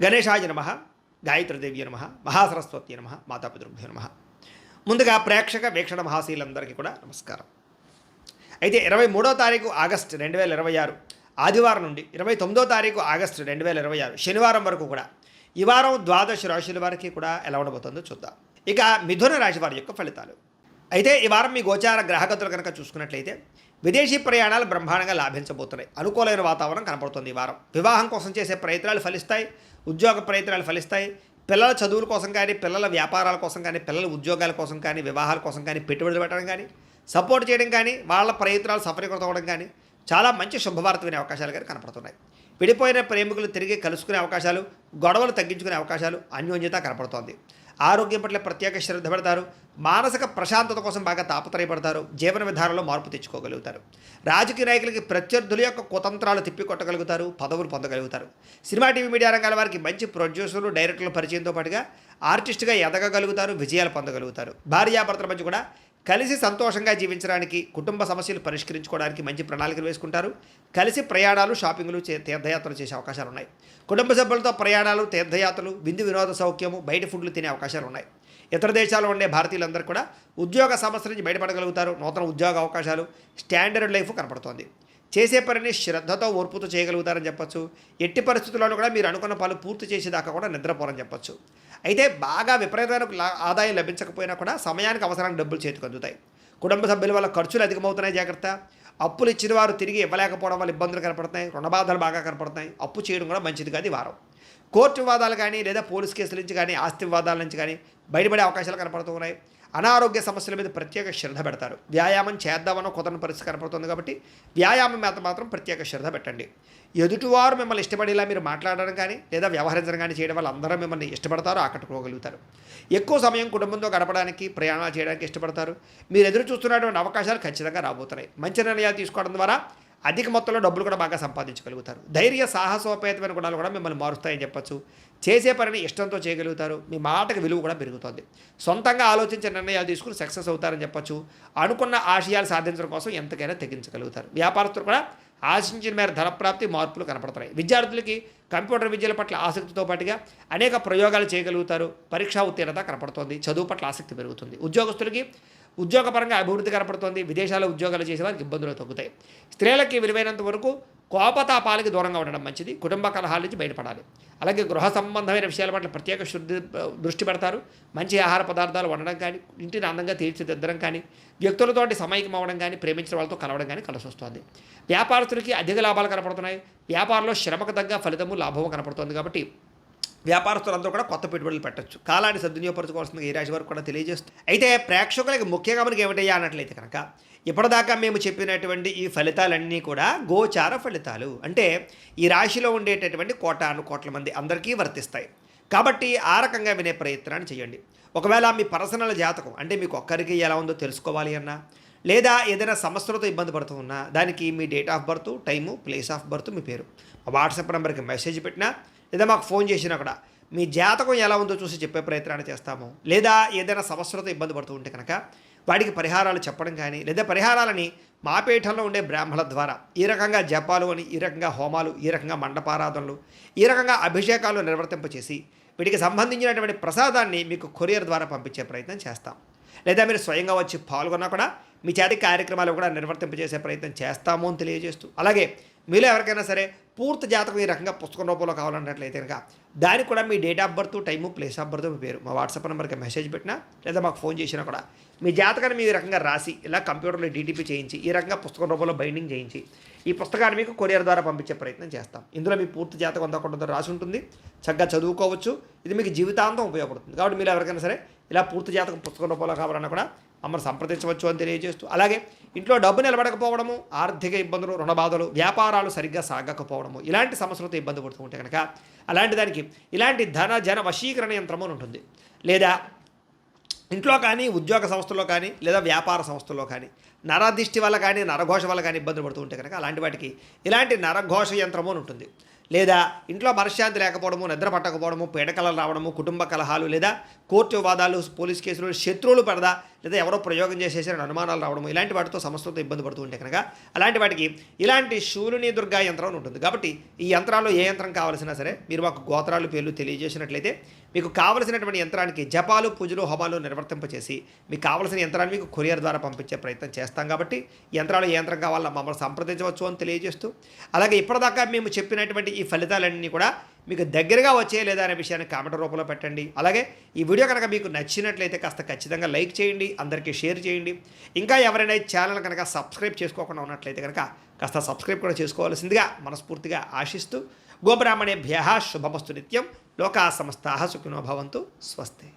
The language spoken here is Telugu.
గణేశాయ నమః, గాయత్రీదేవి నమః, మహాసరస్వతి నమః, మాతాపితృభ్యో నమః. ముందుగా ప్రేక్షక వీక్షణ మహాశీలందరికీ కూడా నమస్కారం. అయితే 23వ తారీఖు ఆగస్టు 2026 ఆదివారం నుండి 29వ తారీఖు ఆగస్టు 2026 శనివారం వరకు కూడా ఈ వారం ద్వాదశ రాశుల వారికి కూడా ఎలా ఉండబోతుందో చూద్దాం. ఇక మిథున రాశి వారి యొక్క ఫలితాలు. అయితే ఈ వారం మీ గోచార గ్రహగతులు కనుక చూసుకున్నట్లయితే విదేశీ ప్రయాణాలు బ్రహ్మాండంగా లాభించబోతున్నాయి. అనుకూలమైన వాతావరణం కనపడుతుంది. ఈ వారం వివాహం కోసం చేసే ప్రయత్నాలు ఫలిస్తాయి, ఉద్యోగ ప్రయత్నాలు ఫలిస్తాయి. పిల్లల చదువుల కోసం కానీ, పిల్లల వ్యాపారాల కోసం కానీ, పిల్లల ఉద్యోగాల కోసం కానీ, వివాహాల కోసం కానీ, పెట్టుబడులు పెట్టడం కానీ, సపోర్ట్ చేయడం కానీ, వాళ్ళ ప్రయత్నాలు సఫలీకృతం అవ్వడం కానీ చాలా మంచి శుభవార్త వినే అవకాశాలు కానీ కనపడుతున్నాయి. విడిపోయిన ప్రేమికులు తిరిగి కలుసుకునే అవకాశాలు, గొడవలు తగ్గించుకునే అవకాశాలు, అన్యోన్యత కనపడుతోంది. ఆరోగ్యం పట్ల ప్రత్యేక శ్రద్ధ పెడతారు. మానసిక ప్రశాంతత కోసం బాగా తాపత్రయపడతారు. జీవన విధానంలో మార్పు తెచ్చుకోగలుగుతారు. రాజకీయ నాయకులకి ప్రత్యర్థుల యొక్క కుతంత్రాలు తిప్పికొట్టగలుగుతారు. పదవులు పొందగలుగుతారు. సినిమా టీవీ మీడియా రంగాల వారికి మంచి ప్రొడ్యూసర్లు, డైరెక్టర్ల పరిచయంతో పాటుగా ఆర్టిస్ట్గా ఎదగగలుగుతారు. విజయాలు పొందగలుగుతారు. భార్యాభర్తల మధ్య కూడా కలిసి సంతోషంగా జీవించడానికి, కుటుంబ సమస్యలు పరిష్కరించుకోవడానికి మంచి ప్రణాళికలు వేసుకుంటారు. కలిసి ప్రయాణాలు, షాపింగ్లు, తీర్థయాత్రలు చేసే అవకాశాలు ఉన్నాయి. కుటుంబ సభ్యులతో ప్రయాణాలు, తీర్థయాత్రలు, విందు వినోద సౌఖ్యము, బయట ఫుడ్లు తినే అవకాశాలు ఉన్నాయి. ఇతర దేశాల్లో ఉండే భారతీయులందరూ కూడా ఉద్యోగ సమస్య నుంచి బయటపడగలుగుతారు. నూతన ఉద్యోగ అవకాశాలు, స్టాండర్డ్ లైఫ్ కనపడుతోంది. చేసే పనిని శ్రద్ధతో, ఓర్పుతో చేయగలుగుతారని చెప్పొచ్చు. ఎట్టి పరిస్థితుల్లోనూ కూడా మీరు అనుకున్న పనులు పూర్తి చేసేదాకా కూడా నిద్రపోరని చెప్పొచ్చు. అయితే బాగా విపరీతమైన ఆదాయం లభించకపోయినా కూడా సమయానికి అవసరానికి డబ్బులు చేతికి అందుతాయి. కుటుంబ సభ్యుల వల్ల ఖర్చులు అధికమవుతున్నాయి, జాగ్రత్త. అప్పులు ఇచ్చిన వారు తిరిగి ఇవ్వలేకపోవడం వల్ల ఇబ్బందులు కనపడుతున్నాయి. రుణబాధలు బాగా కనపడుతున్నాయి. అప్పు చేయడం కూడా మంచిది కాదు ఈ వారం. కోర్టు వివాదాలు కానీ, లేదా పోలీస్ కేసుల నుంచి కానీ, ఆస్తి వివాదాల నుంచి కానీ బయటపడే అవకాశాలు కనపడుతూ ఉన్నాయి. అనారోగ్య సమస్యల మీద ప్రత్యేక శ్రద్ధ పెడతారు. వ్యాయామం చేద్దామనో కుదరని పరిస్థితి కనపడుతుంది కాబట్టి వ్యాయామం మీద మాత్రం ప్రత్యేక శ్రద్ధ పెట్టండి. ఎదుటివారు మిమ్మల్ని ఇష్టపడేలా మీరు మాట్లాడడం కానీ, లేదా వ్యవహరించడం కానీ చేయడం వల్ల అందరూ మిమ్మల్ని ఇష్టపడతారు, ఆకట్టుకోగలుగుతారు. ఎక్కువ సమయం కుటుంబంతో గడపడానికి, ప్రయాణాలు చేయడానికి ఇష్టపడతారు. మీరు ఎదురు చూస్తున్నటువంటి అవకాశాలు ఖచ్చితంగా రాబోతున్నాయి. మంచి నిర్ణయాలు తీసుకోవడం ద్వారా అధిక మొత్తంలో డబ్బులు కూడా బాగా సంపాదించగలుగుతారు. ధైర్య, సాహసోపేతమైన గుణాలు కూడా మిమ్మల్ని మారుస్తాయని చెప్పొచ్చు. చేసే పనిని ఇష్టంతో చేయగలుగుతారు. మీ మాటకు విలువ కూడా పెరుగుతుంది. సొంతంగా ఆలోచించే నిర్ణయాలు తీసుకుని సక్సెస్ అవుతారని చెప్పొచ్చు. అనుకున్న ఆశయాలు సాధించడం కోసం ఎంతకైనా తెగించగలుగుతారు. వ్యాపారస్తులు కూడా ఆశించిన మేర ధనప్రాప్తి, మార్పులు కనపడుతున్నాయి. విద్యార్థులకి కంప్యూటర్ విద్యల పట్ల ఆసక్తితో పాటుగా అనేక ప్రయోగాలు చేయగలుగుతారు. పరీక్షా ఉత్తీర్ణత కనపడుతోంది. చదువు పట్ల ఆసక్తి పెరుగుతుంది. ఉద్యోగస్తులకి ఉద్యోగపరంగా అభివృద్ధి కనపడుతోంది. విదేశాల్లో ఉద్యోగాలు చేసేవారికి ఇబ్బందులు తగ్గుతాయి. స్త్రీలకి విలువైనంత వరకు కోపతాపాలకి దూరంగా ఉండడం మంచిది. కుటుంబ కలహాల నుంచి బయటపడాలి. అలాగే గృహ సంబంధమైన విషయాల పట్ల ప్రత్యేక దృష్టి పెడతారు. మంచి ఆహార పదార్థాలు వండడం కానీ, ఇంటిని అందంగా తీర్చిదిద్దడం కానీ, వ్యక్తులతోటి సమైక్యం అవ్వడం కానీ, ప్రేమించిన వాళ్ళతో కలవడం కానీ కలిసి వస్తుంది. వ్యాపారస్తులకి అధిక లాభాలు కనపడుతున్నాయి. వ్యాపారంలో శ్రమకు తగ్గ ఫలితము, లాభము కనపడుతుంది. కాబట్టి వ్యాపారస్తులందరూ కూడా కొత్త పెట్టుబడులు పెట్టచ్చు. కాలాన్ని సద్వినియోగపరచుకోవాల్సిందిగా ఈ రాశి వారికి కూడా తెలియజేస్తుంది. అయితే ప్రేక్షకులకి ముఖ్యంగా మనకి ఏమిటయ్యా అన్నట్లయితే కనుక, ఇప్పటిదాకా మేము చెప్పినటువంటి ఈ ఫలితాలన్నీ కూడా గోచార ఫలితాలు. అంటే ఈ రాశిలో ఉండేటటువంటి కోట్ల మంది అందరికీ వర్తిస్తాయి. కాబట్టి ఆ రకంగా వినే ప్రయత్నాన్ని చేయండి. ఒకవేళ మీ పర్సనల్ జాతకం అంటే మీకు ఒక్కరికి ఎలా ఉందో తెలుసుకోవాలి అన్నా, లేదా ఏదైనా సమస్యలతో ఇబ్బంది పడుతూ ఉన్నా, దానికి మీ date of birth, time, place of birth, మీ పేరు మా వాట్సాప్ నెంబర్కి మెసేజ్ పెట్టినా, లేదా మాకు ఫోన్ చేసినా కూడా మీ జాతకం ఎలా ఉందో చూసి చెప్పే ప్రయత్నాన్ని చేస్తాము. లేదా ఏదైనా సమస్యలతో ఇబ్బంది పడుతూ ఉంటే కనుక వాటికి పరిహారాలు చెప్పడం కానీ, లేదా పరిహారాలని మా పీఠంలో ఉండే బ్రాహ్మణుల ద్వారా ఈ రకంగా జపాలు అని, ఈ రకంగా హోమాలు, ఈ రకంగా మండపారాధనలు, ఈ రకంగా అభిషేకాలు నిర్వర్తింపచేసి వీటికి సంబంధించినటువంటి ప్రసాదాన్ని మీకు కొరియర్ ద్వారా పంపించే ప్రయత్నం చేస్తాం. లేదా మీరు స్వయంగా వచ్చి పాల్గొన్నా కూడా మీ చేతి కార్యక్రమాలు కూడా నిర్వర్తింపజేసే ప్రయత్నం చేస్తాము అని తెలియజేస్తూ, అలాగే మీలో ఎవరికైనా సరే పూర్తి జాతకం ఈ రకంగా పుస్తకం రూపంలో కావాలన్నట్లయితే కనుక దానికి కూడా మీ date of birth, time, place of birth, మీ పేరు మా వాట్సాప్ నెంబర్కి మెసేజ్ పెట్టినా, లేదా మాకు ఫోన్ చేసినా కూడా మీ జాతకాన్ని మీ రకంగా రాసి ఇలా కంప్యూటర్లో డీటీపీ చేయించి ఈ రకంగా పుస్తకం రూపంలో బైండింగ్ చేయించి ఈ పుస్తకాన్ని మీకు కొరియర్ ద్వారా పంపించే ప్రయత్నం చేస్తాం. ఇందులో మీ పూర్తి జాతకం అంతా కూడా రాసి ఉంటుంది. చక్కగా చదువుకోవచ్చు. ఇది మీకు జీవితాంతం ఉపయోగపడుతుంది. కాబట్టి మీరు ఎవరికైనా సరే ఇలా పూర్తి జాతకం పుస్తకం రూపంలో కావాలన్నా కూడా మమ్మల్ని సంప్రదించవచ్చు అని తెలియజేస్తూ, అలాగే ఇంట్లో డబ్బు నిలబడకపోవడము, ఆర్థిక ఇబ్బందులు, రుణబాధలు, వ్యాపారాలు సరిగ్గా సాగకపోవడము, ఇలాంటి సమస్యలతో ఇబ్బంది పడుతూ ఉంటే కనుక అలాంటి దానికి ఇలాంటి జన వశీకరణ యంత్రము అని ఉంటుంది. లేదా ఇంట్లో కానీ, ఉద్యోగ సంస్థల్లో కానీ, లేదా వ్యాపార సంస్థల్లో కానీ నరదిష్టి వల్ల కానీ, నరఘోష వల్ల కానీ ఇబ్బందులు పడుతూ ఉంటే కనుక అలాంటి వాటికి ఇలాంటి నరఘోష యంత్రము అని ఉంటుంది. లేదా ఇంట్లో మనశ్శాంతి లేకపోవడము, నిద్ర పట్టకపోవడము, పీడకలలు రావడము, కుటుంబ కలహాలు, లేదా కోర్టు వివాదాలు, పోలీస్ కేసులు, శత్రువులు పడదా, లేదా ఎవరో ప్రయోగం చేసేసారని అనుమానాలు రావడము ఇలాంటి వాటితో సమస్యలతో ఇబ్బంది పడుతూ ఉంటే కనుక అలాంటి వాటికి ఇలాంటి శూలిని దుర్గా యంత్రం అని ఉంటుంది. కాబట్టి ఈ యంత్రాల్లో ఏ యంత్రం కావాల్సినా సరే మీరు మాకు గోత్రాలు పేర్లు తెలియజేసినట్లయితే మీకు కావలసినటువంటి యంత్రానికి జపాలు పూజలు హోమాలు నిర్వర్తింపచేసి మీకు కావలసిన యంత్రాన్ని మీకు కొరియర్ ద్వారా పంపించే ప్రయత్నం చేస్తాం. కాబట్టి యంత్రాలు ఏ యంత్రం కావాలో మమ్మల్ని సంప్రదించవచ్చు అని తెలియజేస్తూ, అలాగే ఇప్పటిదాకా మేము చెప్పినటువంటి ఈ ఫలితాలన్నీ కూడా మీకు దగ్గరగా వచ్చే లేదా అనే విషయాన్ని కామెంట్ రూపంలో పెట్టండి. అలాగే ఈ వీడియో కనుక మీకు నచ్చినట్లయితే కాస్త ఖచ్చితంగా లైక్ చేయండి, అందరికీ షేర్ చేయండి. ఇంకా ఎవరైనా ఈ ఛానల్ కనుక సబ్స్క్రైబ్ చేసుకోకుండా ఉన్నట్లయితే కనుక కాస్త సబ్స్క్రైబ్ కూడా చేసుకోవాల్సిందిగా మనస్ఫూర్తిగా ఆశిస్తూ, గోబ్రాహ్మణేభ్యః శుభమస్తు నిత్యం, లోకా సమస్తాః సుఖినో భవంతు, స్వస్తి.